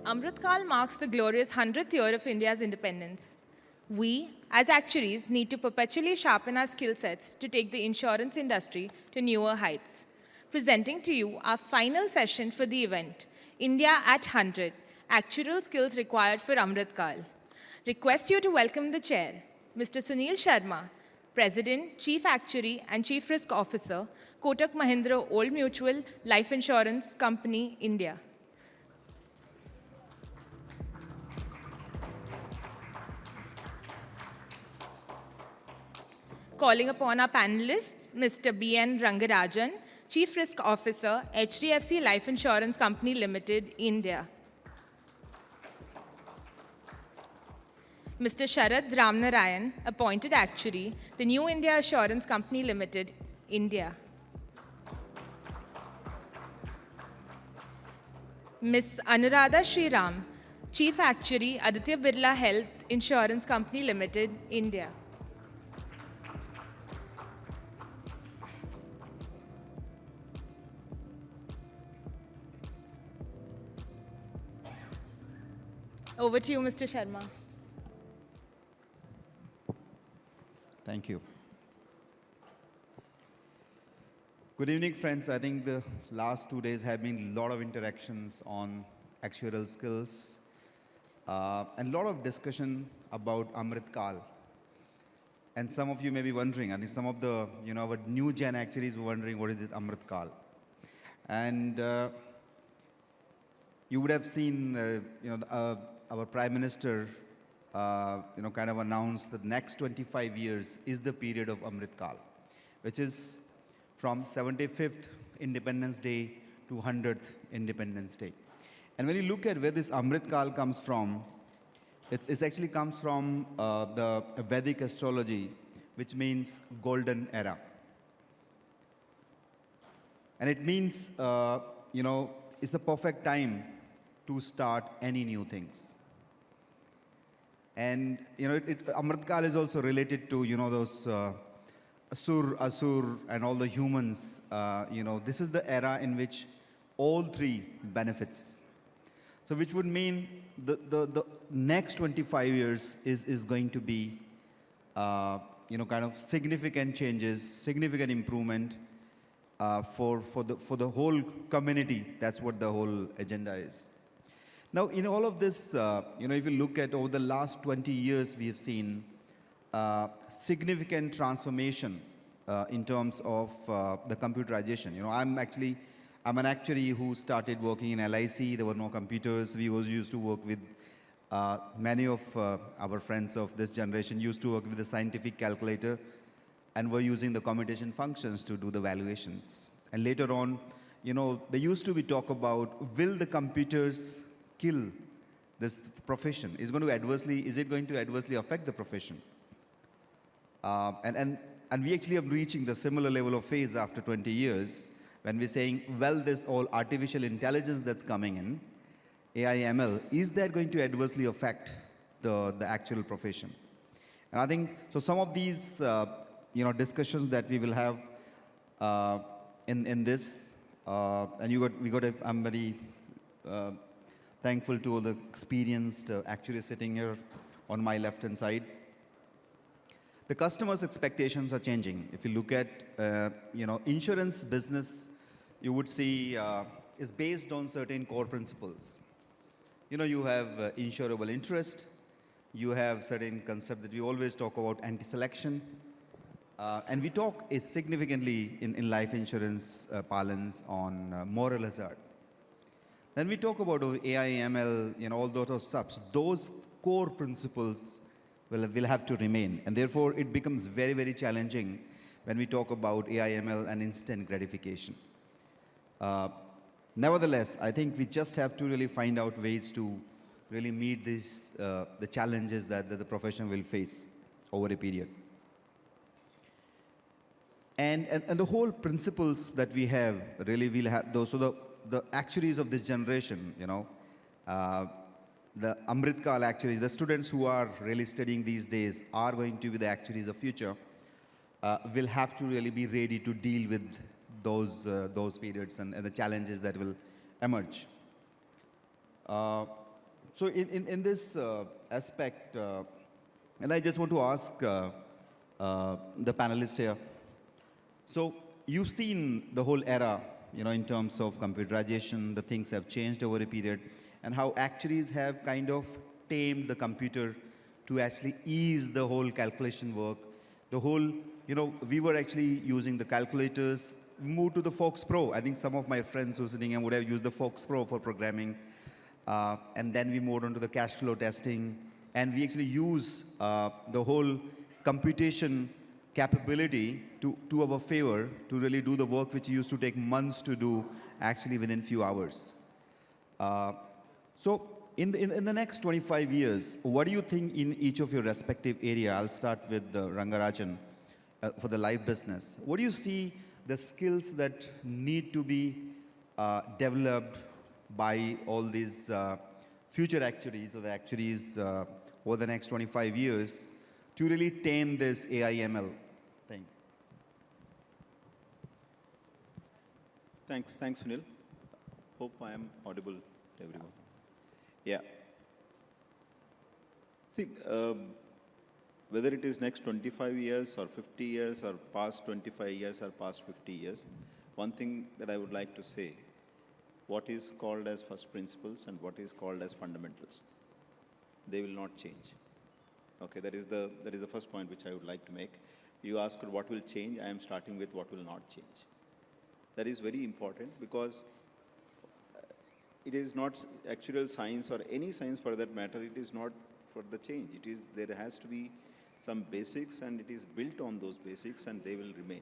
Amrit Kaal marks the glorious 100th year of India's independence. We, as actuaries, need to perpetually sharpen our skill sets to take the insurance industry to newer heights. Presenting to you our final session for the event, India at 100, Actuarial Skills Required for Amrit Kaal. Request you to welcome the chair, Mr. Sunil Sharma, President, Chief Actuary and Chief Risk Officer, Kotak Mahindra Old Mutual Life Insurance Company, India. Calling upon our panelists, Mr. B.N. Rangarajan, Chief Risk Officer, HDFC Life Insurance Company Limited, India. Mr. Sharad Ramnarayanan, Appointed Actuary, the New India Assurance Company Limited, India. Ms. Anuradha Sriram, Chief Actuary, Aditya Birla Health Insurance Company Limited, India. Over to you, Mr. Sharma. Thank you. Good evening, friends. I think the last 2 days have been a lot of interactions on actuarial skills and a lot of discussion about Amrit Kaal. And some of you may be wondering, I think some of the, our new gen actuaries were wondering what is it Amrit Kaal. And you would have seen, our Prime Minister, kind of announced that the next 25 years is the period of Amrit Kaal, which is from 75th Independence Day to 100th Independence Day. And when you look at where this Amrit Kaal comes from, it actually comes from the Vedic astrology, which means golden era. And it means, it's the perfect time to start any new things. And, Amrit Kaal is also related to, those Asur, and all the humans. This is the era in which all three benefits. So which would mean the next 25 years is going to be, kind of significant changes, significant improvement for the whole community. That's what the whole agenda is. Now, in all of this, if you look at over the last 20 years, we have seen significant transformation in terms of the computerization. I'm an actuary who started working in LIC. There were no computers. We always used to work with many of our friends of this generation used to work with the scientific calculator and were using the commutation functions to do the valuations. And later on, there used to be talk about, will the computers kill this profession? Is it going to adversely affect the profession? And we actually are reaching the similar level of phase after 20 years when we're saying, well, this all artificial intelligence that's coming in, AI, ML, is that going to adversely affect the actual profession? And I think, so some of these, discussions that we will have in this, and I'm very thankful to all the experienced actuaries sitting here on my left-hand side. The customers' expectations are changing. If you look at, insurance business, you would see is based on certain core principles. You have insurable interest. You have certain concept that we always talk about, anti-selection. And we talk significantly in life insurance parlance on moral hazard. Then we talk about AI, ML, all those subs. Those core principles will have to remain. And therefore, it becomes very, very challenging when we talk about AI, ML and instant gratification. Nevertheless, I think we just have to really find out ways to really meet these, the challenges that the profession will face over a period. And the whole principles that we have really will have those. So the actuaries of this generation, the Amrit Kaal actuaries, the students who are really studying these days are going to be the actuaries of future, will have to really be ready to deal with those periods and the challenges that will emerge. So in this aspect, and I just want to ask the panelists here. So you've seen the whole era, in terms of computerization, the things have changed over a period, and how actuaries have kind of tamed the computer to actually ease the whole calculation work. The whole, we were actually using the calculators, moved to the Fox Pro. I think some of my friends who are sitting here would have used the Fox Pro for programming. And then we moved on to the cash flow testing. And we actually use the whole computation capability to our favor to really do the work which used to take months to do actually within few hours. So in the next 25 years, what do you think in each of your respective area? I'll start with Rangarajan for the live business. What do you see the skills that need to be developed by all these future actuaries or the actuaries over the next 25 years to really tame this AI/ML thing? Thanks, Sunil. Hope I am audible to everyone. Yeah. See, whether it is next 25 years or 50 years or past 25 years or past 50 years, one thing that I would like to say, what is called as first principles and what is called as fundamentals, they will not change. Okay, that is the first point which I would like to make. You asked what will change, I am starting with what will not change. That is very important because it is not actuarial science or any science for that matter, it is not for the change. It is, there has to be some basics and it is built on those basics and they will remain.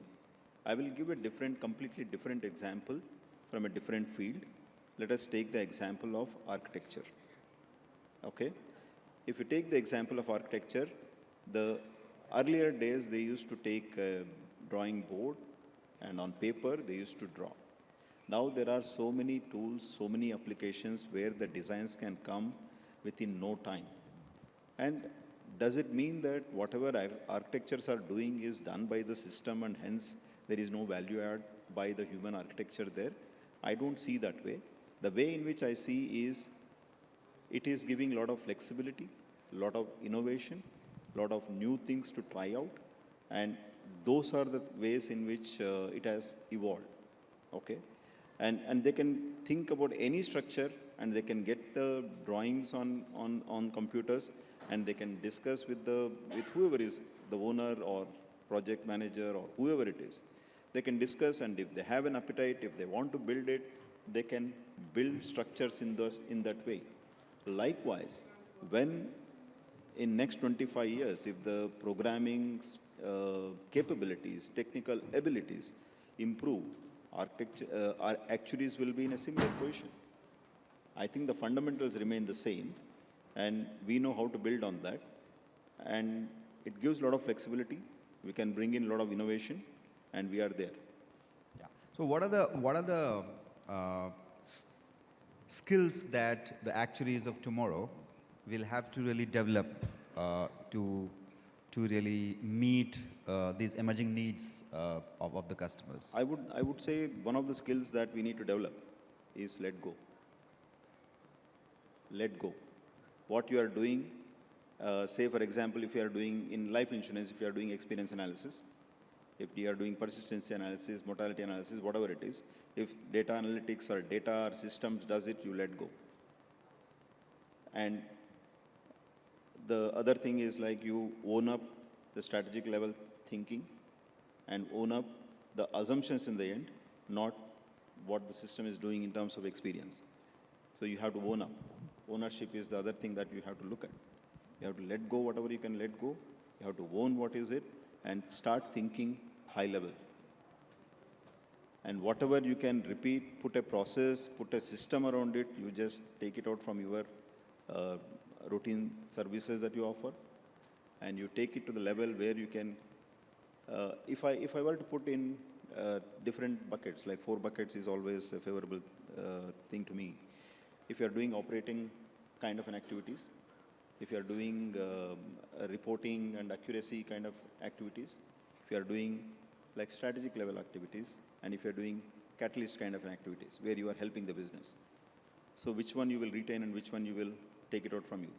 I will give a completely different example from a different field. Let us take the example of architecture. Okay? If you take the example of architecture, the earlier days they used to take a drawing board and on paper they used to draw. Now there are so many tools, so many applications where the designs can come within no time. And does it mean that whatever architectures are doing is done by the system and hence there is no value add by the human architecture there? I don't see that way. The way in which I see is it is giving a lot of flexibility, a lot of innovation, a lot of new things to try out, and those are the ways in which it has evolved. Okay? And they can think about any structure and they can get the drawings on computers and they can discuss with whoever is the owner or project manager or whoever it is. They can discuss, and if they have an appetite, if they want to build it, they can build structures in that way. Likewise, when in next 25 years, if the programming capabilities, technical abilities improve, our actuaries will be in a similar position. I think the fundamentals remain the same, and we know how to build on that. And it gives a lot of flexibility. We can bring in a lot of innovation, and we are there. Yeah. So what are the skills that the actuaries of tomorrow will have to really develop to really meet these emerging needs of the customers? I would say one of the skills that we need to develop is let go. Let go. What you are doing, say for example, if you are doing in life insurance, if you are doing experience analysis, if you are doing persistency analysis, mortality analysis, whatever it is, if data analytics or data or systems does it, you let go. And the other thing is like you own up the strategic level thinking and own up the assumptions in the end, not what the system is doing in terms of experience. So you have to own up. Ownership is the other thing that you have to look at. You have to let go whatever you can let go. You have to own what is it and start thinking high level. And whatever you can repeat, put a process, put a system around it, you just take it out from your routine services that you offer, and you take it to the level where you can, if I were to put in different buckets, like 4 buckets is always a favorable thing to me. If you are doing operating kind of an activities, if you are doing reporting and accuracy kind of activities, if you are doing like strategic level activities, and if you are doing catalyst kind of an activities where you are helping the business. So which one you will retain and which one you will take it out from you.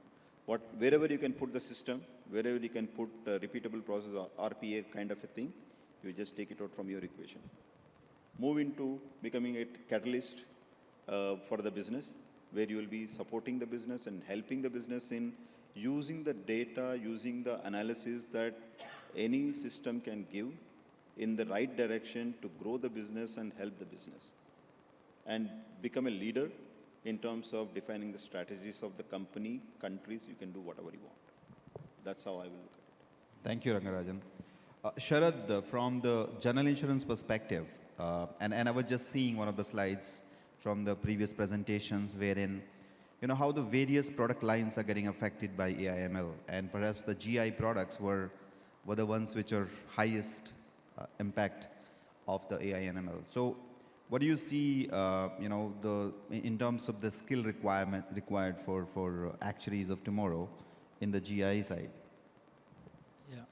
Wherever you can put the system, wherever you can put repeatable process or RPA kind of a thing, you just take it out from your equation. Move into becoming a catalyst for the business, where you will be supporting the business and helping the business in using the data, using the analysis that any system can give in the right direction to grow the business and help the business. And become a leader in terms of defining the strategies of the company, countries, you can do whatever you want. That's how I will look at it. Thank you, Rangarajan. Sharad, from the general insurance perspective, and I was just seeing one of the slides from the previous presentations wherein, how the various product lines are getting affected by AI/ML, and perhaps the GI products were the ones which are highest impact of the AI and ML. So, what do you see, in terms of the skill required for actuaries of tomorrow in the GI side? Yeah.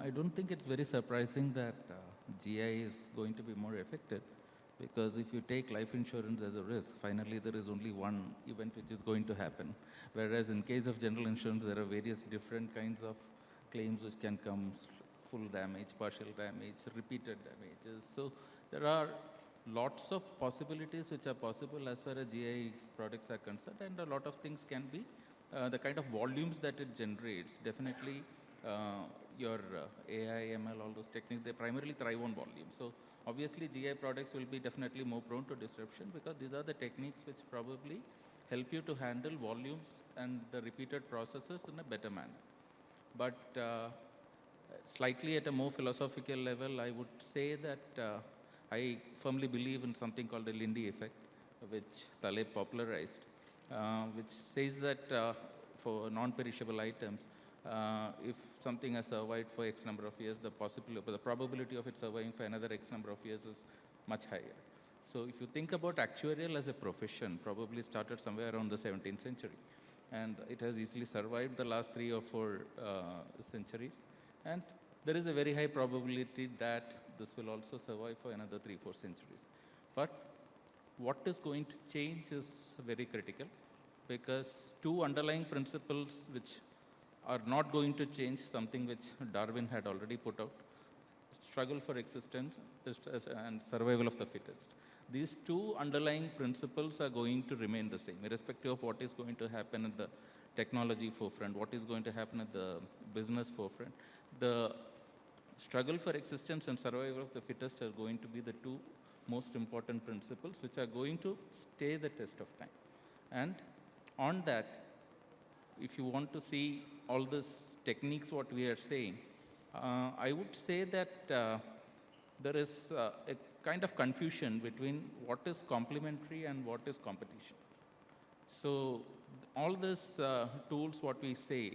I don't think it's very surprising that GI is going to be more affected, because if you take life insurance as a risk, finally there is only one event which is going to happen. Whereas in case of general insurance, there are various different kinds of claims which can come: full damage, partial damage, repeated damages. So there are lots of possibilities which are possible as far as GI products are concerned, and a lot of things can be the kind of volumes that it generates. Definitely your AI, ML, all those techniques, they primarily thrive on volume. So obviously GI products will be definitely more prone to disruption, because these are the techniques which probably help you to handle volumes and the repeated processes in a better manner. But slightly at a more philosophical level, I would say that I firmly believe in something called the Lindy effect, which Taleb popularized, which says that for non-perishable items, if something has survived for X number of years, the probability of it surviving for another X number of years is much higher. So if you think about actuarial as a profession, probably started somewhere around the 17th century. And it has easily survived the last 3 or 4 centuries. And there is a very high probability that this will also survive for another 3-4 centuries. But what is going to change is very critical, because 2 underlying principles which are not going to change, something which Darwin had already put out: struggle for existence and survival of the fittest. These 2 underlying principles are going to remain the same, irrespective of what is going to happen at the technology forefront, what is going to happen at the business forefront. The struggle for existence and survival of the fittest are going to be the 2 most important principles which are going to stay the test of time. And on that, if you want to see all these techniques, what we are saying, I would say that there is a kind of confusion between what is complementary and what is competition. So all these tools, what we say,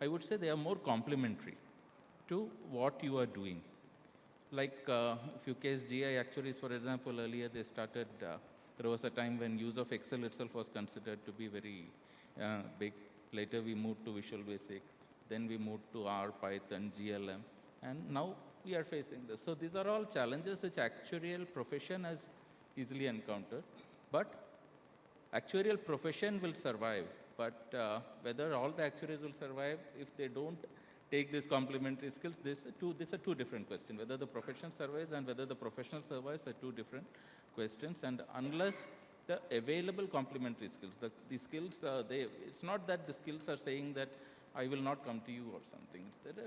I would say they are more complementary to what you are doing. Like if you case GI Actuaries, for example, earlier they started, there was a time when use of Excel itself was considered to be very big. Later we moved to Visual Basic, then we moved to R, Python, GLM, and now we are facing this. So these are all challenges which actuarial profession has easily encountered, but actuarial profession will survive. But whether all the actuaries will survive if they don't take these complementary skills, these are two different questions. Whether the profession survives and whether the professional survives are 2 different questions. And unless the available complementary skills, the skills, it's not that the skills are saying that I will not come to you or something.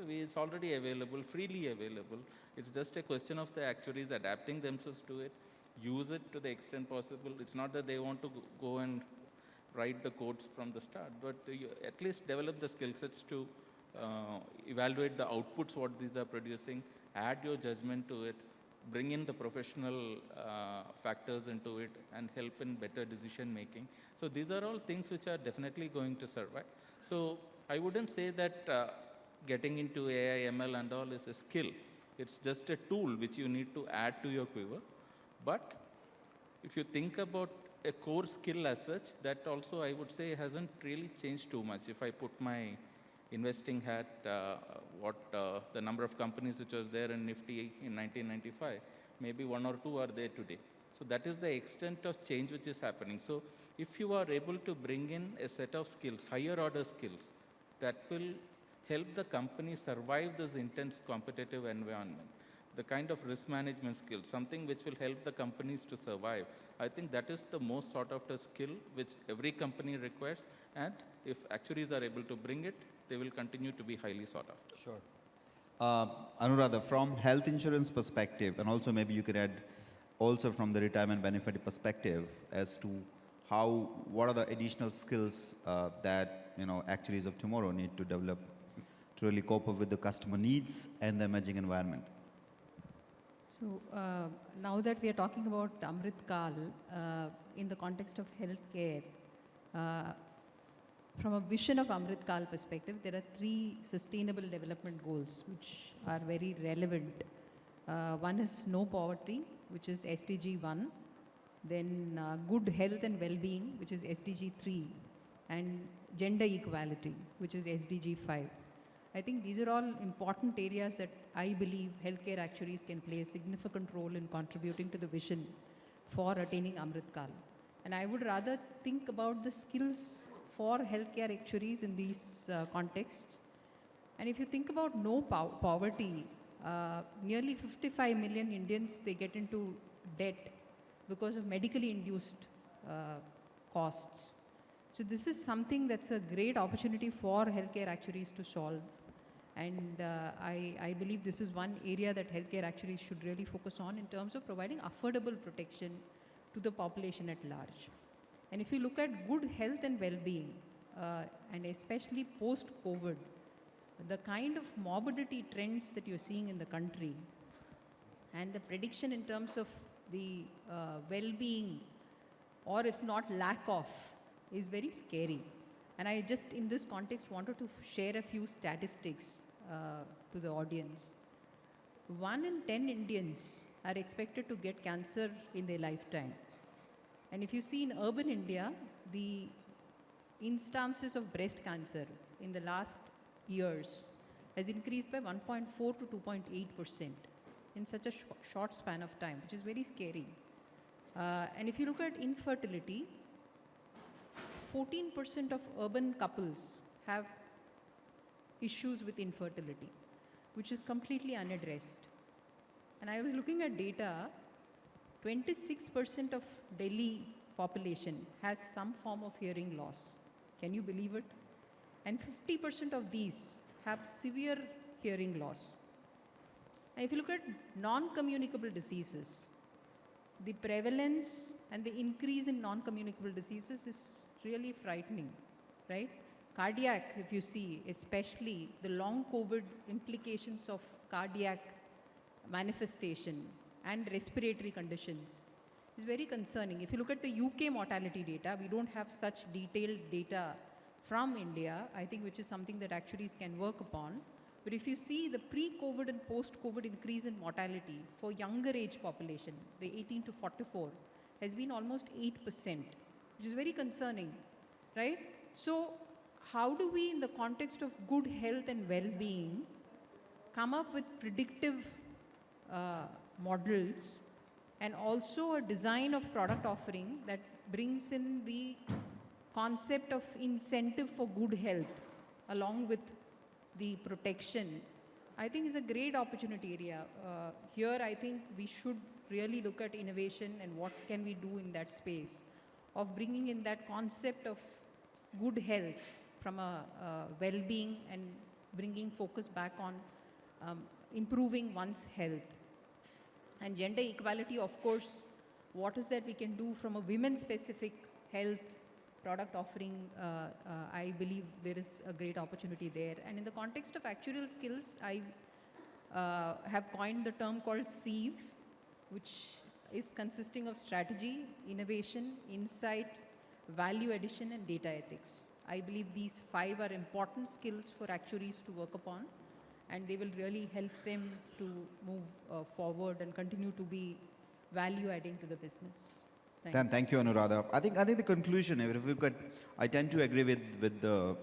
It's already available, freely available. It's just a question of the actuaries adapting themselves to it, use it to the extent possible. It's not that they want to go and write the codes from the start, but you at least develop the skill sets to evaluate the outputs, what these are producing, add your judgment to it, bring in the professional factors into it, and help in better decision making. So these are all things which are definitely going to survive. So I wouldn't say that getting into AI, ML and all is a skill. It's just a tool which you need to add to your quiver. But if you think about a core skill as such, that also I would say hasn't really changed too much. If I put my investing hat, the number of companies which was there in Nifty in 1995, maybe 1 or 2 are there today. So that is the extent of change which is happening. So if you are able to bring in a set of skills, higher order skills, that will help the company survive this intense competitive environment, the kind of risk management skills, something which will help the companies to survive. I think that is the most sought after skill which every company requires, and if actuaries are able to bring it, they will continue to be highly sought after. Sure. Anuradha, from health insurance perspective, and also maybe you could add also from the retirement benefit perspective as to how, what are the additional skills that, you know, actuaries of tomorrow need to develop to really cope up with the customer needs and the emerging environment? So now that we are talking about Amrit Kaal in the context of healthcare, from a vision of Amrit Kaal perspective, there are 3 sustainable development goals which are very relevant. One is no poverty, which is SDG 1, then good health and well-being, which is SDG 3, and gender equality, which is SDG 5. I think these are all important areas that I believe healthcare actuaries can play a significant role in contributing to the vision for attaining Amrit Kaal. And I would rather think about the skills for healthcare actuaries in these contexts. And if you think about no poverty, nearly 55 million Indians, they get into debt because of medically induced costs. So this is something that's a great opportunity for healthcare actuaries to solve. And I believe this is one area that healthcare actuaries should really focus on in terms of providing affordable protection to the population at large. And if you look at good health and well-being, and especially post-COVID, the kind of morbidity trends that you're seeing in the country and the prediction in terms of the well-being, or if not lack of, is very scary. And I just in this context wanted to share a few statistics to the audience. 1 in 10 Indians are expected to get cancer in their lifetime. And if you see in urban India, the instances of breast cancer in the last years has increased by 1.4 to 2.8% in such a short span of time, which is very scary. And if you look at infertility, 14% of urban couples have issues with infertility, which is completely unaddressed. And I was looking at data, 26% of Delhi population has some form of hearing loss. Can you believe it? And 50% of these have severe hearing loss. And if you look at non-communicable diseases, the prevalence and the increase in non-communicable diseases is really frightening, right? Cardiac, if you see, especially the long COVID implications of cardiac manifestation and respiratory conditions is very concerning. If you look at the UK mortality data, we don't have such detailed data from India, I think, which is something that actuaries can work upon. But if you see the pre-COVID and post-COVID increase in mortality for younger age population, the 18 to 44, has been almost 8%, which is very concerning, right? So how do we, in the context of good health and well-being, come up with predictive models and also a design of product offering that brings in the concept of incentive for good health along with the protection, I think is a great opportunity area. Here I think we should really look at innovation and what can we do in that space of bringing in that concept of good health from a well-being and bringing focus back on improving one's health. And gender equality, of course, what is that we can do from a women-specific health product offering, I believe there is a great opportunity there. And in the context of actuarial skills, I have coined the term called SEEV, which is consisting of strategy, innovation, insight, value addition, and data ethics. I believe these 5 are important skills for actuaries to work upon, and they will really help them to move forward and continue to be value adding to the business. Then thank you, Anuradha. I think the conclusion, if we could, I tend to agree with the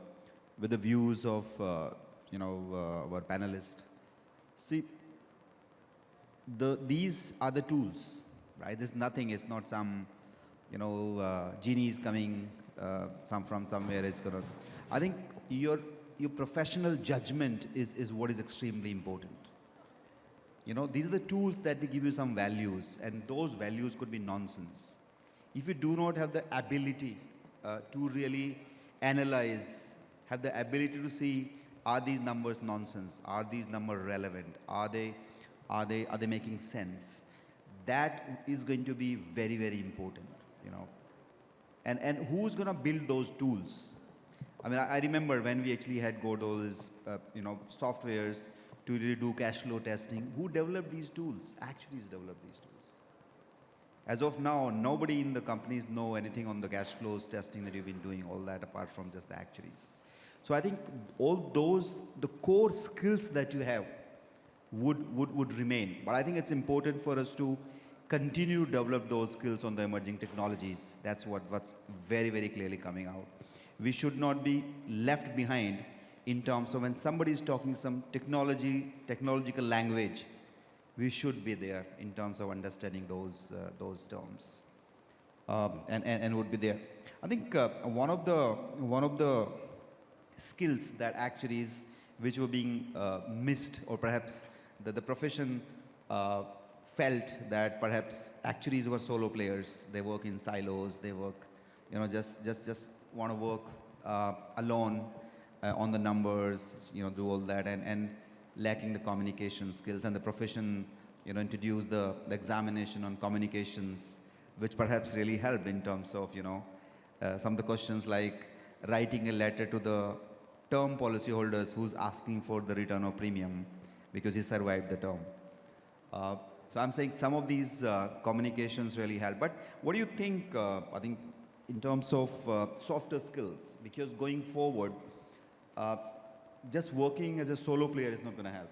views of our panelists. See, these are the tools right? This nothing. It's not some, genies coming from somewhere. It's gonna. I think your professional judgment is what is extremely important. These are the tools that give you some values, and those values could be nonsense. If you do not have the ability to really analyze, have the ability to see, are these numbers nonsense? Are these numbers relevant? Are they making sense? That is going to be very, very important, And who's going to build those tools? I mean, I remember when we actually had got those, softwares to really do cash flow testing. Who developed these tools? Actuaries developed these tools. As of now, nobody in the companies know anything on the cash flows testing that you've been doing, all that apart from just the actuaries. So I think all those, the core skills that you have would remain. But I think it's important for us to continue to develop those skills on the emerging technologies. That's what's very, very clearly coming out. We should not be left behind in terms of when somebody is talking some technological language, we should be there in terms of understanding those terms, and would be there. I think one of the skills that actuaries which were being missed, or perhaps the profession felt that perhaps actuaries were solo players. They work in silos. They work, just want to work alone on the numbers, do all that, and lacking the communication skills. And the profession, introduced the examination on communications, which perhaps really helped in terms of, some of the questions like writing a letter to the term policyholders who's asking for the return of premium because he survived the term. So I'm saying some of these communications really help. But what do you think, I think, in terms of softer skills? Because going forward, just working as a solo player is not going to help.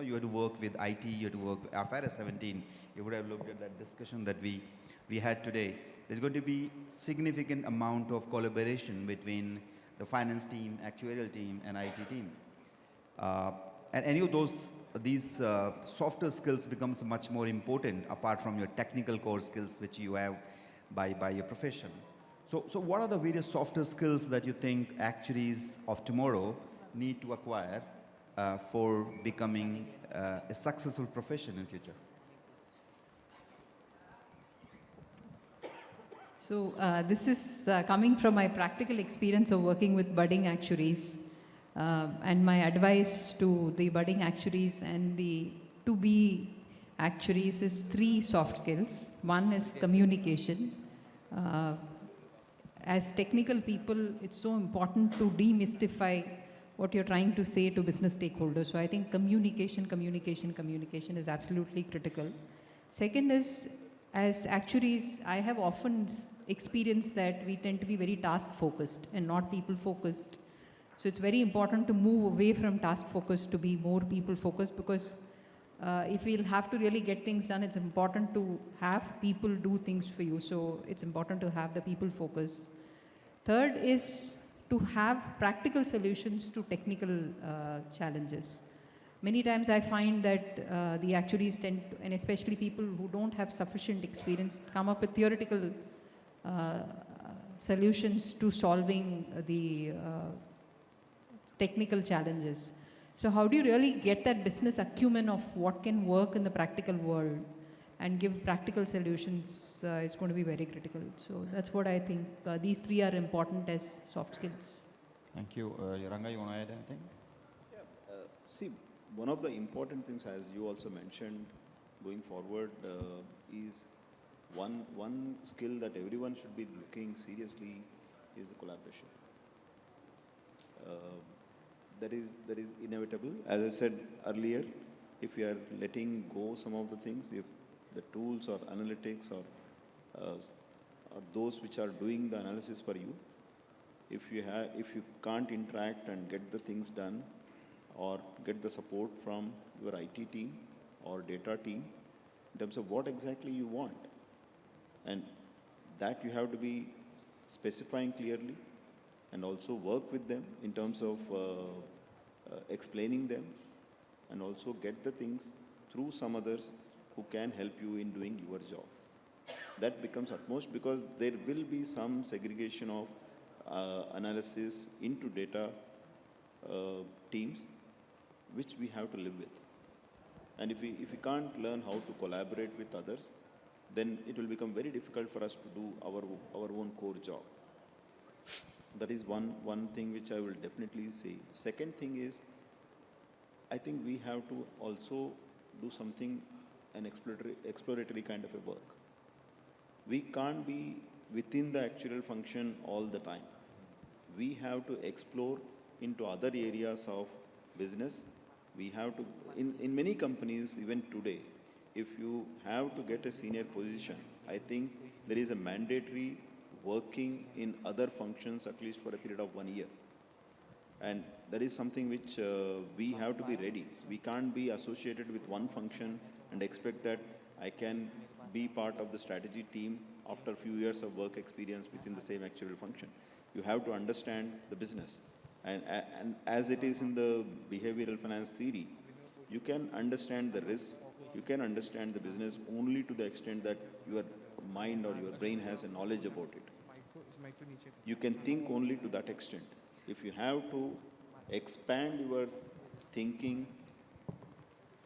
You have to work with IT, you have to work with IFRS 17. You would have looked at that discussion that we had today. There's going to be significant amount of collaboration between the finance team, actuarial team, and IT team. And any of these softer skills becomes much more important apart from your technical core skills which you have by your profession. So what are the various softer skills that you think actuaries of tomorrow need to acquire for becoming a successful profession in future? So this is coming from my practical experience of working with budding actuaries. And my advice to the budding actuaries and the to-be actuaries is 3 soft skills. One is communication. As technical people, it's so important to demystify what you're trying to say to business stakeholders. So I think communication is absolutely critical. Second is, as actuaries, I have often experienced that we tend to be very task-focused and not people-focused. So it's very important to move away from task-focused to be more people-focused, because if we'll have to really get things done, it's important to have people do things for you. So it's important to have the people focus. Third is to have practical solutions to technical challenges. Many times I find that the actuaries tend to, and especially people who don't have sufficient experience, come up with theoretical solutions to solving the technical challenges. So how do you really get that business acumen of what can work in the practical world and give practical solutions is going to be very critical. So that's what I think. These 3 are important as soft skills. Thank you. Ranga, you want to add anything? See, one of the important things, as you also mentioned, going forward, is one skill that everyone should be looking seriously is the collaboration. That is inevitable. As I said earlier, if you are letting go some of the things, if the tools or analytics or those which are doing the analysis for you, if you can't interact and get the things done, or get the support from your IT team or data team in terms of what exactly you want, and that you have to be specifying clearly, and also work with them in terms of explaining them, and also get the things through some others who can help you in doing your job. that becomes utmost because there will be some segregation of analysis into data teams, which we have to live with. And if we can't learn how to collaborate with others, then it will become very difficult for us to do our own core job. That is one thing which I will definitely say. Second thing is, I think we have to also do something, an exploratory kind of a work. We can't be within the actuarial function all the time. We have to explore into other areas of business. We have to, in many companies, even today, if you have to get a senior position, I think there is a mandatory working in other functions at least for a period of 1 year. And that is something which we have to be ready. We can't be associated with one function and expect that I can be part of the strategy team after a few years of work experience within the same actuarial function. You have to understand the business. And as it is in the behavioral finance theory, you can understand the risks, you can understand the business only to the extent that your mind or your brain has a knowledge about it. You can think only to that extent. If you have to expand your thinking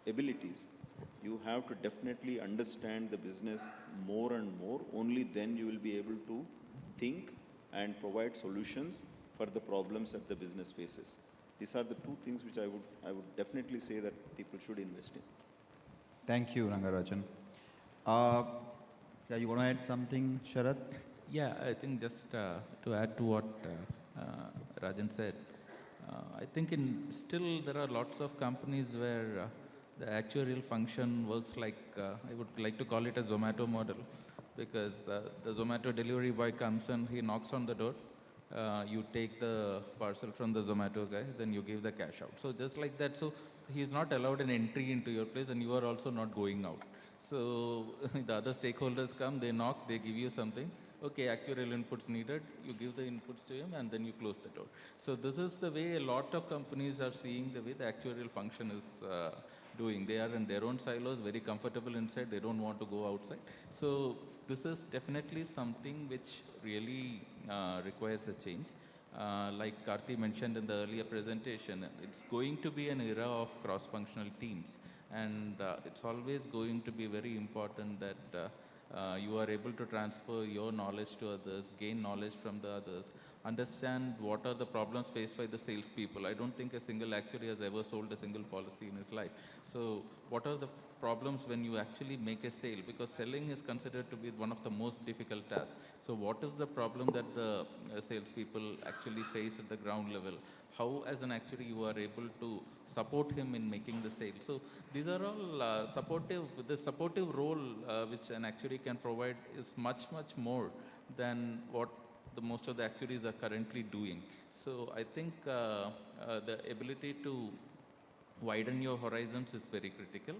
abilities, you have to definitely understand the business more and more. Only then you will be able to think and provide solutions for the problems that the business faces. These are the two things which I would definitely say that people should invest in. Thank you, Rangarajan. Yeah, you want to add something, Sharad? Yeah, I think just to add to what Rajan said, I think still there are lots of companies where the actuarial function works like, I would like to call it a Zomato model, because the Zomato delivery boy comes in, he knocks on the door, you take the parcel from the Zomato guy, then you give the cash out. So just like that, so he is not allowed an entry into your place and you are also not going out. So the other stakeholders come, they knock, they give you something. Okay, actuarial inputs needed, you give the inputs to him and then you close the door. So this is the way a lot of companies are seeing the way the actuarial function is doing. They are in their own silos, very comfortable inside, they don't want to go outside. So this is definitely something which really requires a change. Like Karthi mentioned in the earlier presentation, it's going to be an era of cross-functional teams. And it's always going to be very important that you are able to transfer your knowledge to others, gain knowledge from the others, understand what are the problems faced by the salespeople. I don't think a single actuary has ever sold a single policy in his life. So what are the problems when you actually make a sale? Because selling is considered to be one of the most difficult tasks. So what is the problem that the salespeople actually face at the ground level? How, as an actuary, you are able to support him in making the sale? So these are all supportive. The supportive role which an actuary can provide is much, much more than what most of the actuaries are currently doing. So I think the ability to widen your horizons is very critical.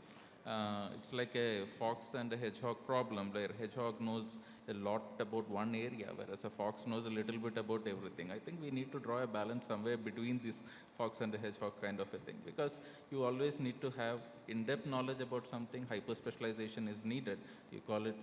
It's like a fox and a hedgehog problem, where hedgehog knows a lot about one area, whereas a fox knows a little bit about everything. I think we need to draw a balance somewhere between this fox and a hedgehog kind of a thing, because you always need to have in-depth knowledge about something. Hyper-specialization is needed. You call it,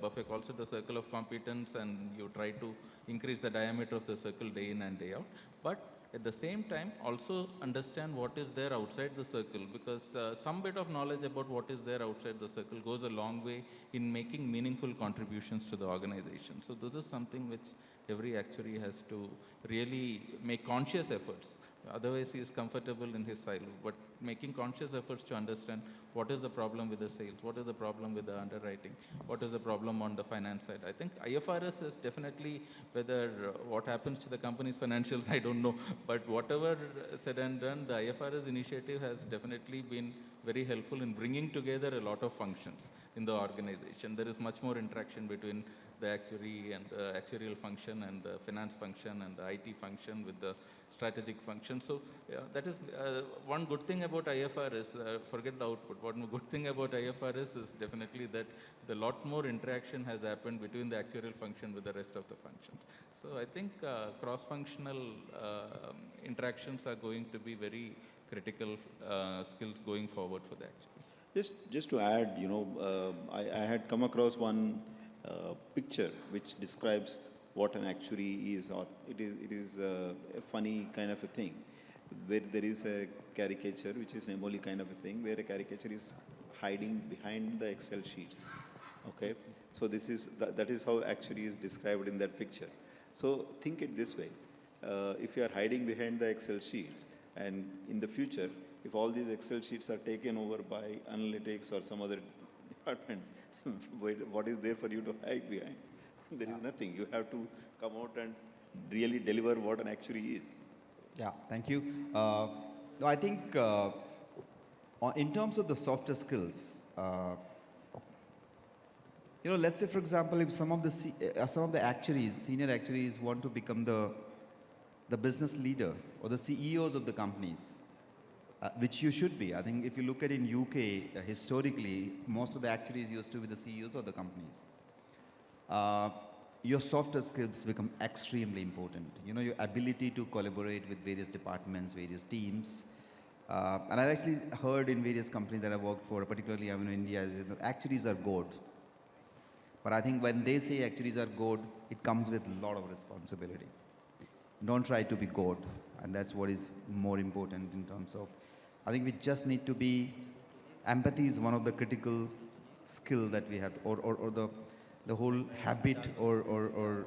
Buffett calls it the circle of competence, and you try to increase the diameter of the circle day in and day out. But at the same time, also understand what is there outside the circle, because some bit of knowledge about what is there outside the circle goes a long way in making meaningful contributions to the organization. So this is something which every actuary has to really make conscious efforts. Otherwise, he is comfortable in his silo. But making conscious efforts to understand what is the problem with the sales, what is the problem with the underwriting, what is the problem on the finance side. I think IFRS is definitely, whether what happens to the company's financials, I don't know. But whatever said and done, the IFRS initiative has definitely been very helpful in bringing together a lot of functions in the organization. There is much more interaction between the actuary and the actuarial function and the finance function and the IT function with the strategic function. So that is one good thing about IFRS. Forget the output. One good thing about IFRS is definitely that the lot more interaction has happened between the actuarial function with the rest of the functions. So I think cross-functional interactions are going to be very critical skills going forward for the actuary. Just to add, I had come across one picture which describes what an actuary is, or it is a funny kind of a thing, where there is a caricature which is an emoli kind of a thing, where a caricature is hiding behind the Excel sheets. Okay, so that is how actuary is described in that picture. So think it this way: if you are hiding behind the Excel sheets, and in the future, if all these Excel sheets are taken over by analytics or some other departments, what is there for you to hide behind? There is nothing. You have to come out and really deliver what an actuary is. Yeah, thank you. No, I think in terms of the softer skills, let's say, for example, if some of the actuaries, senior actuaries, want to become the business leader or the CEOs of the companies, which you should be. I think if you look at in UK, historically, most of the actuaries used to be the CEOs of the companies. Your softer skills become extremely important. Your ability to collaborate with various departments, various teams. And I've actually heard in various companies that I've worked for, particularly in India, actuaries are good. But I think when they say actuaries are good, it comes with a lot of responsibility. Don't try to be good. And that's what is more important in terms of, I think we just need to be, empathy is one of the critical skill that we have, or the whole habit or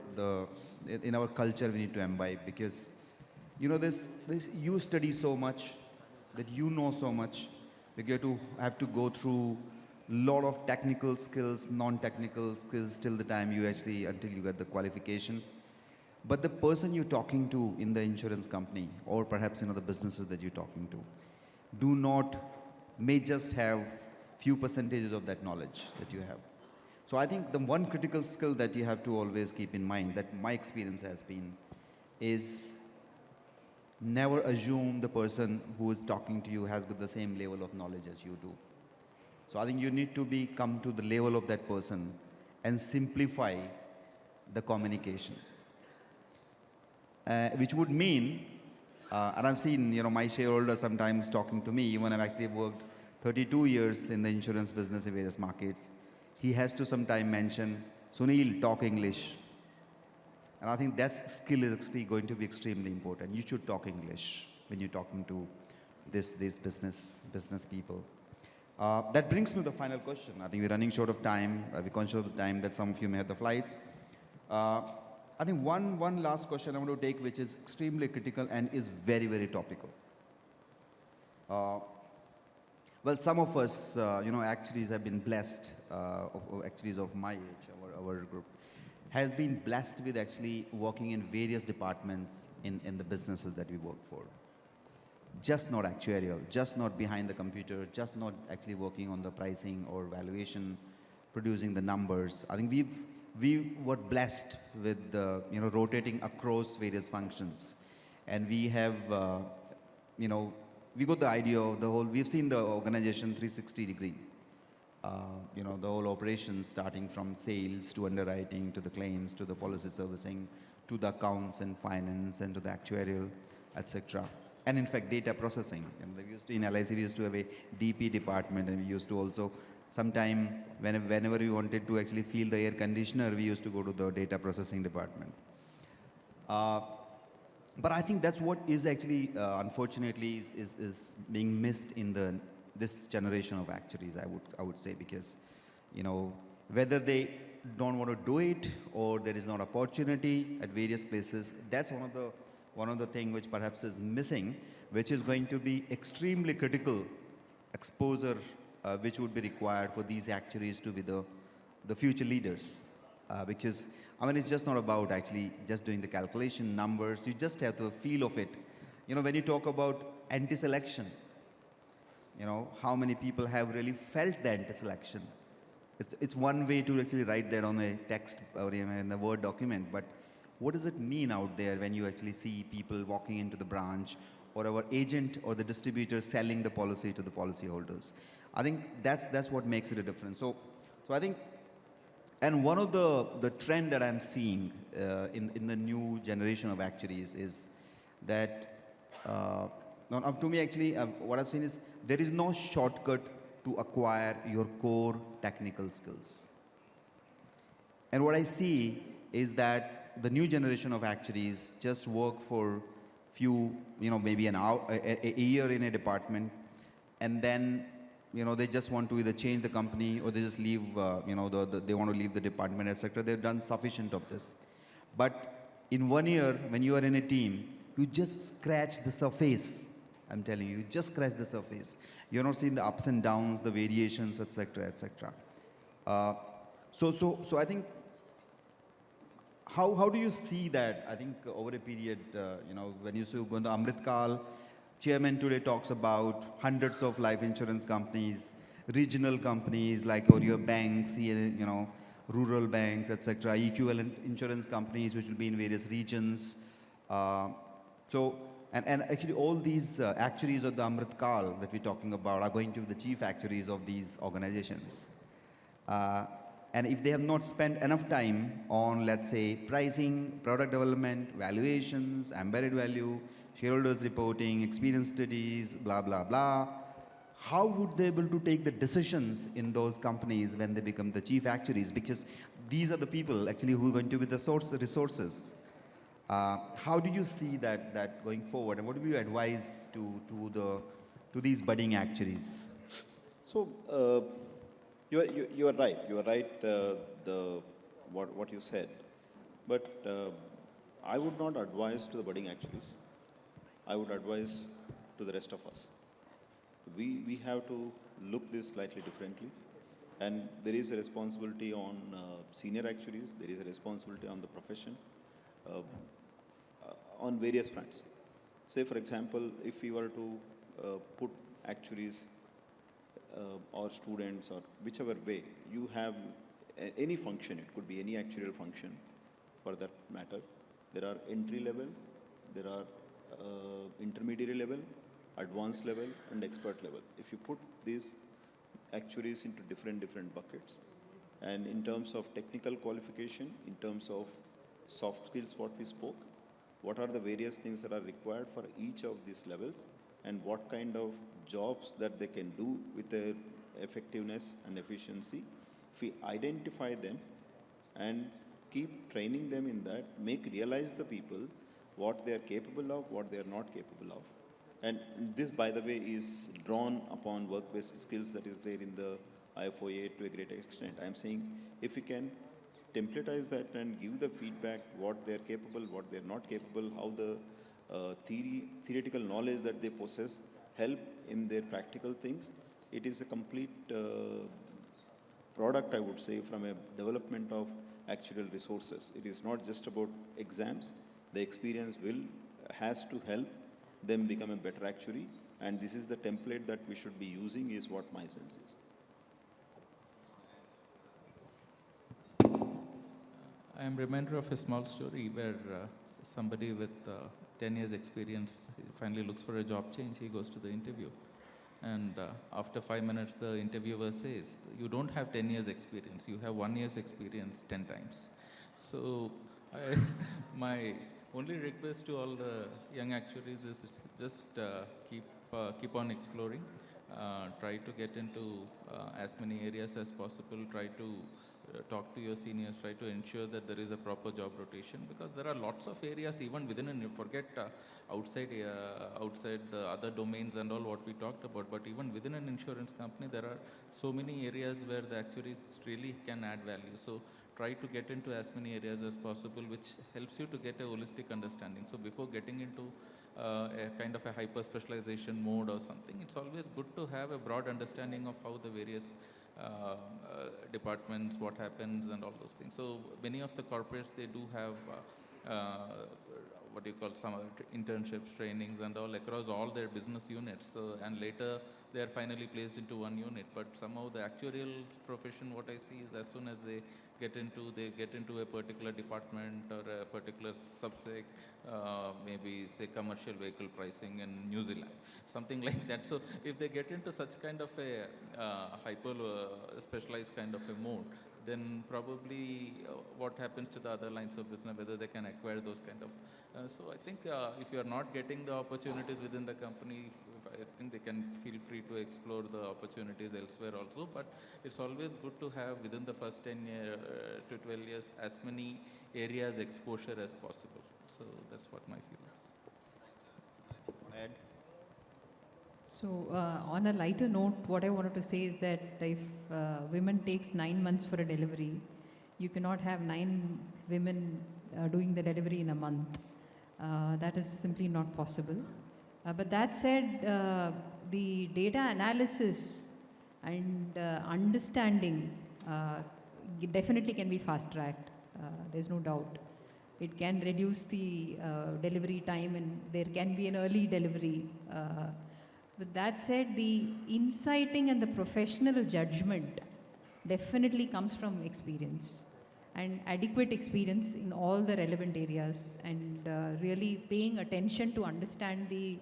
in our culture we need to imbibe, because this you study so much that you know so much that you have to go through lot of technical skills, non-technical skills till the time until you get the qualification. But the person you're talking to in the insurance company, or perhaps the businesses that you're talking to, may just have few percentages of that knowledge that you have. So I think the one critical skill that you have to always keep in mind, that my experience has been, is never assume the person who is talking to you has got the same level of knowledge as you do. So I think you need to come to the level of that person and simplify the communication. Which would mean, and I've seen, my shareholders sometimes talking to me, even I've actually worked 32 years in the insurance business in various markets. He has to sometime mention, Sunil, talk English. And I think that skill is actually going to be extremely important. You should talk English when you're talking to these business people. That brings me to the final question. I think we're running short of time. We're conscious of the time that some of you may have the flights. I think one last question I want to take, which is extremely critical and is very, very topical. Well, some of us, actuaries have been blessed, actuaries of my age, our group, has been blessed with actually working in various departments in the businesses that we work for. Just not actuarial, just not behind the computer, just not actually working on the pricing or valuation, producing the numbers. I think we were blessed with rotating across various functions, and we have we got the idea of the whole. We've seen the organization 360 degree. The whole operation, starting from sales to underwriting to the claims to the policy servicing to the accounts and finance and to the actuarial, etc. And in fact, data processing. In LIC, we used to have a DP department, and we used to also, sometime whenever we wanted to actually feel the air conditioner, we used to go to the data processing department. But I think that's what is actually, unfortunately, is being missed in this generation of actuaries, I would say, because, whether they don't want to do it or there is not opportunity at various places, that's one of the things which perhaps is missing, which is going to be extremely critical exposure, which would be required for these actuaries to be the future leaders. Because, it's just not about actually just doing the calculation numbers. You just have the feel of it. When you talk about anti-selection, how many people have really felt the anti-selection? It's one way to actually write that on a text or in a Word document, but what does it mean out there when you actually see people walking into the branch, or our agent or the distributor selling the policy to the policyholders? I think that's what makes it a difference. So I think, and one of the trend that I'm seeing in the new generation of actuaries is that, to me actually, what I've seen is there is no shortcut to acquire your core technical skills. And what I see is that the new generation of actuaries just work for few, maybe an hour, a year in a department, and then, they just want to either change the company or they just leave, they want to leave the department, etc. They've done sufficient of this. But in 1 year, when you are in a team, you just scratch the surface. I'm telling you, you just scratch the surface. You're not seeing the ups and downs, the variations, etc., etc. So I think, how do you see that? I think over a period, when you go into Amrit Kaal, chairman today talks about hundreds of life insurance companies, regional companies like or your banks, rural banks, etc., equivalent insurance companies which will be in various regions. And actually all these actuaries of the Amrit Kaal that we're talking about are going to be the chief actuaries of these organizations. And if they have not spent enough time on, let's say, pricing, product development, valuations, embedded value, shareholders reporting, experience studies, blah, blah, blah, how would they be able to take the decisions in those companies when they become the chief actuaries? Because these are the people actually who are going to be the resources. How do you see that going forward, and what do you advise to these budding actuaries? So you are right. You are right. What you said, but I would not advise to the budding actuaries. I would advise to the rest of us. We have to look this slightly differently, and there is a responsibility on senior actuaries. There is a responsibility on the profession on various fronts. Say, for example, if we were to put actuaries or students or whichever way, you have any function, it could be any actuarial function for that matter. There are entry level, there are intermediary level, advanced level and expert level. If you put these actuaries into different buckets, and in terms of technical qualification, in terms of soft skills what we spoke, what are the various things that are required for each of these levels, and what kind of jobs that they can do with their effectiveness and efficiency. If we identify them and keep training them in that, realize the people what they are capable of, what they are not capable of. And this, by the way, is drawn upon work-based skills that is there in the IFOA to a great extent. I am saying if we can templatize that and give the feedback what they are capable, what they are not capable, how the theoretical knowledge that they possess help in their practical things, it is a complete product, I would say, from a development of actuarial resources. It is not just about exams. The experience has to help them become a better actuary, and this is the template that we should be using, is what my sense is. I am reminded of a small story where somebody with 10 years experience finally looks for a job change. He goes to the interview, and after 5 minutes the interviewer says, you don't have 10 years experience, you have 1 year's experience 10 times. So my only request to all the young actuaries is just keep on exploring, try to get into as many areas as possible, try to talk to your seniors, try to ensure that there is a proper job rotation, because there are lots of areas even within, and forget outside the other domains and all what we talked about, but even within an insurance company there are so many areas where the actuaries really can add value. So try to get into as many areas as possible, which helps you to get a holistic understanding. So before getting into a kind of a hyper specialization mode or something, it's always good to have a broad understanding of how the various departments, what happens and all those things. So many of the corporates, they do have what you call some internships, trainings and all across all their business units. So, and later they are finally placed into one unit. But somehow the actuarial profession, what I see is as soon as they get into a particular department or a particular subsect, maybe say commercial vehicle pricing in New Zealand, something like that. So if they get into such kind of a hyper specialized kind of a mode, then probably what happens to the other lines of business, whether they can acquire those kind of. So I think if you are not getting the opportunities within the company, I think they can feel free to explore the opportunities elsewhere also. But it's always good to have within the first 10 to 12 years as many areas exposure as possible. So that's what my feel is. Ed? So on a lighter note, what I wanted to say is that if women takes 9 months for a delivery, you cannot have 9 women doing the delivery in a month. That is simply not possible. But that said, the data analysis and understanding definitely can be fast-tracked. There's no doubt. It can reduce the delivery time and there can be an early delivery. With that said, the inciting and the professional judgment definitely comes from experience and adequate experience in all the relevant areas and really paying attention to understand the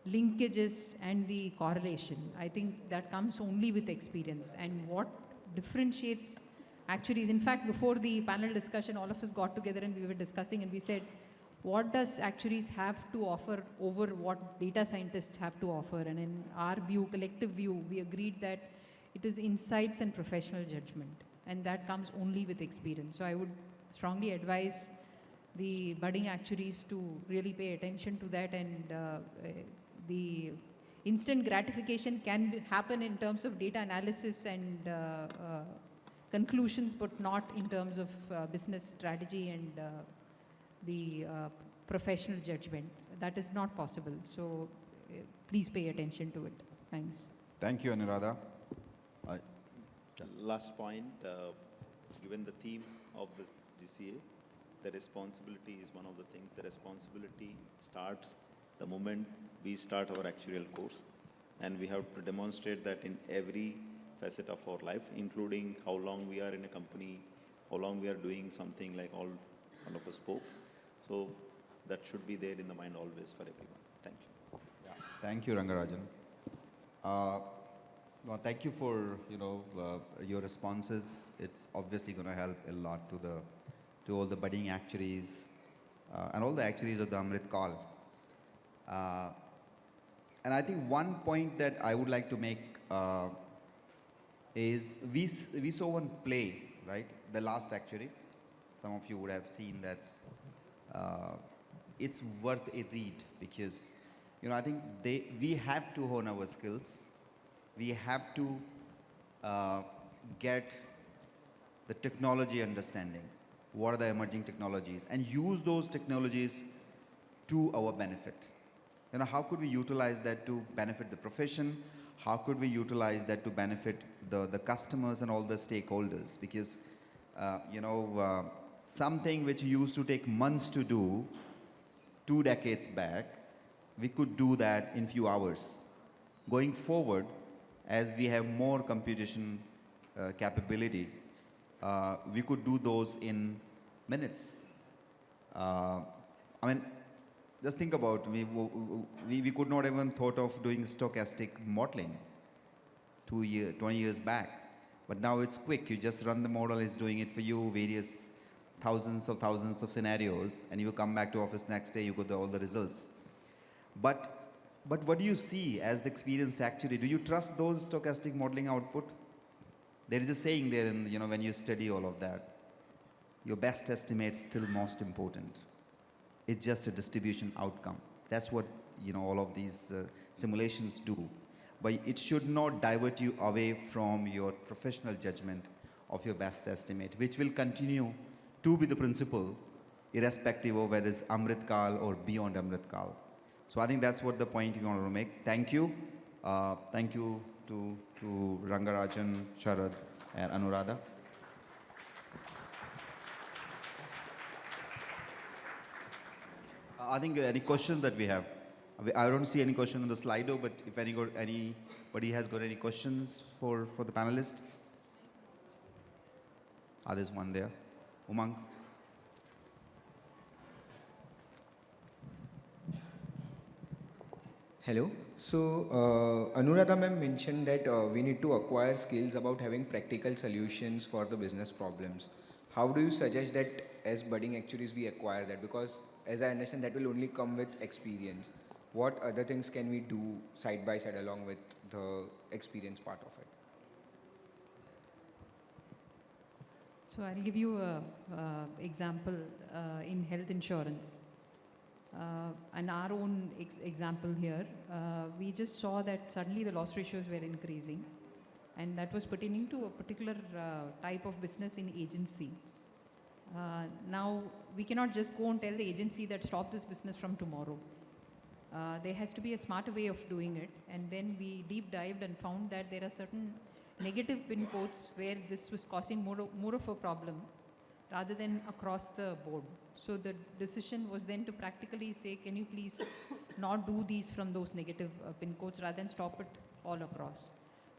linkages and the correlation. I think that comes only with experience. And what differentiates actuaries, in fact, before the panel discussion, all of us got together and we were discussing and we said, what does actuaries have to offer over what data scientists have to offer? And in our view, collective view, we agreed that it is insights and professional judgment. And that comes only with experience. So I would strongly advise the budding actuaries to really pay attention to that, and the instant gratification can happen in terms of data analysis and conclusions, but not in terms of business strategy and the professional judgment. That is not possible. So please pay attention to it. Thanks. Thank you, Anuradha. Last point, given the theme of the GCA, the responsibility is one of the things. The responsibility starts the moment we start our actuarial course, and we have to demonstrate that in every facet of our life, including how long we are in a company, how long we are doing something, like all of us spoke. So that should be there in the mind always for everyone. Thank you. Yeah. Thank you, Rangarajan. Well, thank you for your responses. It's obviously going to help a lot to all the budding actuaries and all the actuaries of the Amrit Kaal. And I think one point that I would like to make is we saw one play, right? The Last Actuary. Some of you would have seen that. It's worth a read because I think we have to hone our skills. We have to get the technology understanding. What are the emerging technologies? And use those technologies to our benefit. How could we utilize that to benefit the profession? How could we utilize that to benefit the customers and all the stakeholders? Because, something which used to take months to do 2 decades back, we could do that in few hours. Going forward, as we have more computation capability, we could do those in minutes. I mean, just think about, we could not even thought of doing stochastic modeling 20 years back. But now it's quick. You just run the model, it's doing it for you, various thousands of scenarios, and you come back to office next day, you got all the results. But what do you see as the experienced actuary? Do you trust those stochastic modeling output? There is a saying there, when you study all of that, your best estimate is still most important. It's just a distribution outcome. That's what all of these simulations do. But it should not divert you away from your professional judgment of your best estimate, which will continue to be the principle, irrespective of whether it's Amrit Kaal or beyond Amrit Kaal. So I think that's what the point we want to make. Thank you. Thank you to Rangarajan, Sharad, and Anuradha. I think any questions that we have? I don't see any question on the Slido, but if anybody has got any questions for the panelists? There's one there. Umang. Hello. So, Anuradha ma'am mentioned that we need to acquire skills about having practical solutions for the business problems. How do you suggest that as budding actuaries we acquire that? Because as I understand, that will only come with experience. what other things can we do side by side along with the experience part of it? So I'll give you a example in health insurance. And our own example here, we just saw that suddenly the loss ratios were increasing, and that was pertaining to a particular type of business in agency. Now, we cannot just go and tell the agency that stop this business from tomorrow. There has to be a smarter way of doing it, and then we deep dived and found that there are certain negative pin codes where this was causing more of a problem rather than across the board. So the decision was then to practically say, can you please not do these from those negative pin codes rather than stop it all across.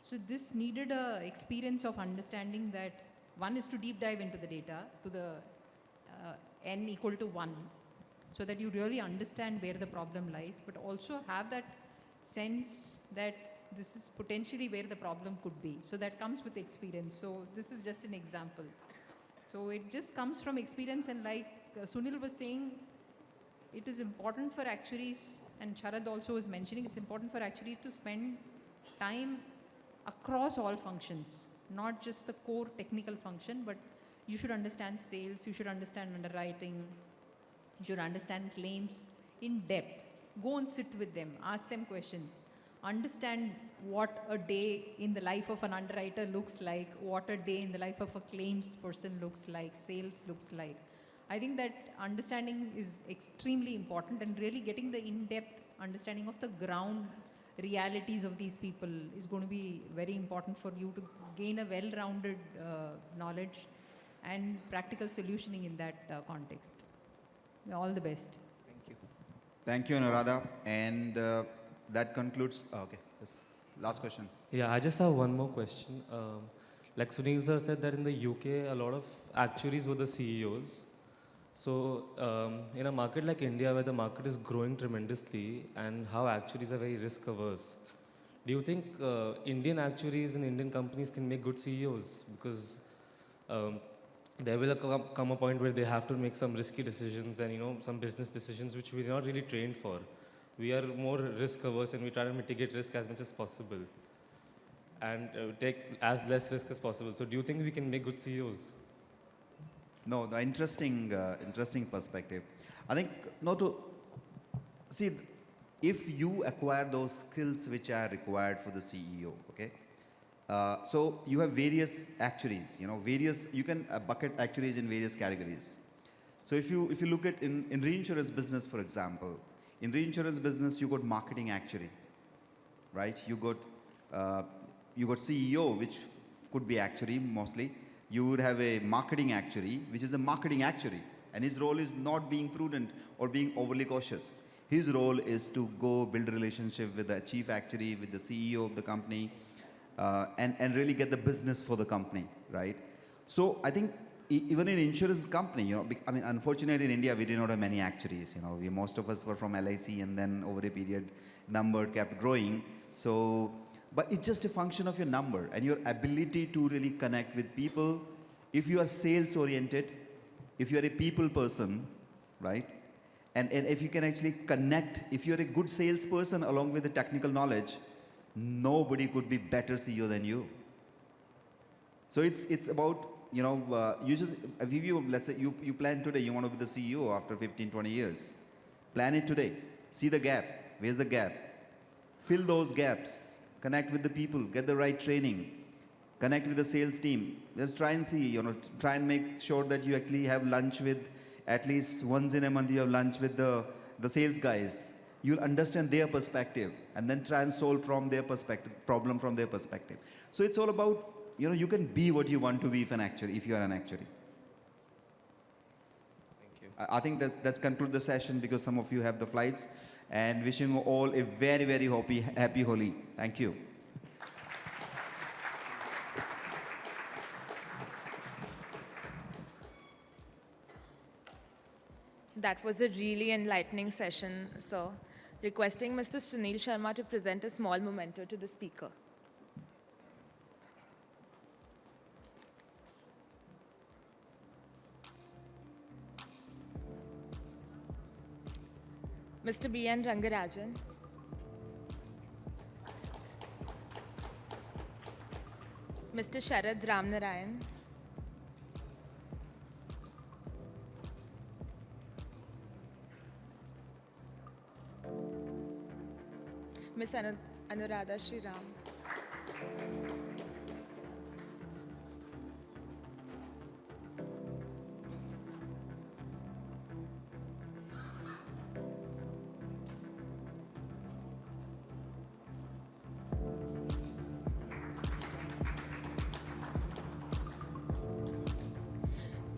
So this needed a experience of understanding that one is to deep dive into the data to the n equal to 1, so that you really understand where the problem lies, but also have that sense that this is potentially where the problem could be. So that comes with experience. So this is just an example. So it just comes from experience, and like Sunil was saying, it is important for actuaries, and Sharad also was mentioning, it's important for actuaries to spend time across all functions, not just the core technical function, but you should understand sales, you should understand underwriting, you should understand claims in depth. Go and sit with them, ask them questions, understand what a day in the life of an underwriter looks like, what a day in the life of a claims person looks like, sales looks like. I think that understanding is extremely important, and really getting the in-depth understanding of the ground realities of these people is going to be very important for you to gain a well-rounded knowledge and practical solutioning in that context. All the best. Thank you. Thank you, Anuradha. And that concludes. Okay, yes. Last question. Yeah, I just have one more question. Like Sunil sir said that in the UK, a lot of actuaries were the CEOs. So in a market like India, where the market is growing tremendously and how actuaries are very risk averse, do you think Indian actuaries and Indian companies can make good CEOs? Because there will come a point where they have to make some risky decisions and some business decisions which we're not really trained for. We are more risk averse and we try to mitigate risk as much as possible and take as less risk as possible. So do you think we can make good CEOs? No, the interesting perspective. I think, see, if you acquire those skills which are required for the CEO, okay? So you have various actuaries, you can bucket actuaries in various categories. So if you look at in reinsurance business, for example, in reinsurance business, you got marketing actuary, right? You got CEO, which could be actuary mostly. You would have a marketing actuary, which is a marketing actuary, and his role is not being prudent or being overly cautious. His role is to go build a relationship with the chief actuary, with the CEO of the company, and really get the business for the company, right? So I think even in insurance company, I mean, unfortunately in India, we did not have many actuaries. Most of us were from LIC, and then over a period, number kept growing. So, but it's just a function of your number and your ability to really connect with people. If you are sales oriented, if you are a people person, right? And if you can actually connect, if you're a good salesperson along with the technical knowledge, nobody could be better CEO than you. So it's about, let's say you plan today, you want to be the CEO after 15, 20 years. Plan it today. See the gap. Where's the gap? Fill those gaps. Connect with the people. Get the right training. Connect with the sales team. Just try and see, try and make sure that you actually have lunch with, at least once in a month you have lunch with the sales guys. You'll understand their perspective and then try and solve from their perspective, problem from their perspective. So it's all about, you can be what you want to be if you are an actuary. Thank you. I think that's conclude the session because some of you have the flights, and wishing you all a very, very happy Holi. Thank you. That was a really enlightening session, sir. Requesting Mr. Sunil Sharma to present a small memento to the speaker. Mr. B.N. Rangarajan, Mr. Sharad Ramnarayanan, Miss Anuradha Sriram,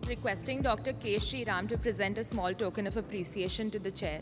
requesting Dr. K. Sriram to present a small token of appreciation to the chair.